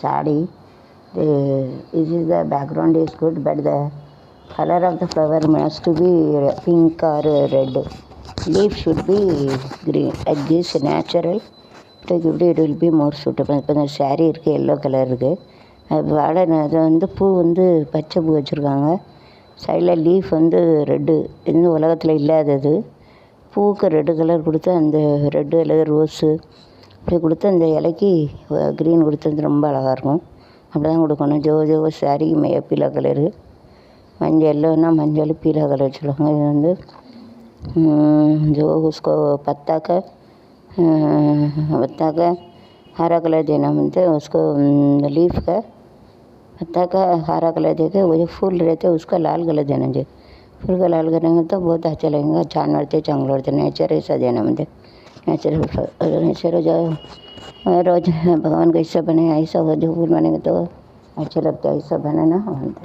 sari. This is the background is good, but the color of the flower must be pink or red. Leaf should be green. Like this natural. It will be more suitable. இப்போ இந்த saree இருக்குது, yellow colour இருக்குது. அது வந்து பூ வந்து பச்சை பூ வச்சுருக்காங்க. சைடில் லீஃப் வந்து ரெட்டு, இந்த உலகத்தில் இல்லாதது. பூவுக்கு ரெட்டு கலர் கொடுத்து அந்த ரெட்டு அல்லது ரோஸு இப்படி கொடுத்து அந்த இலைக்கு க்ரீன் கொடுத்து ரொம்ப அழகாக இருக்கும். அப்படி தான் கொடுக்கணும். ஜோ சாரி பீலா கலரு, மஞ்சள் எல்லோன்னா மஞ்சள் பீலா கலர் சொல்லுவாங்க. இது வந்து जो उसको पत्ता का हरा कलर देना बनता है उसको, लीफ का पत्ता का हरा कलर देकर वो जो फूल रहते हैं उसका लाल कलर देना चाहिए. फूल का लाल करेंगे तो बहुत अच्छा लगेगा. छान बढ़ते चांगल बढ़ते. नेचर ऐसा देना बनते. नेचर जो रोज भगवान को ऐसा बने, ऐसा जो फूल बनेगा तो अच्छा लगता है. ऐसा बनाना बनता है.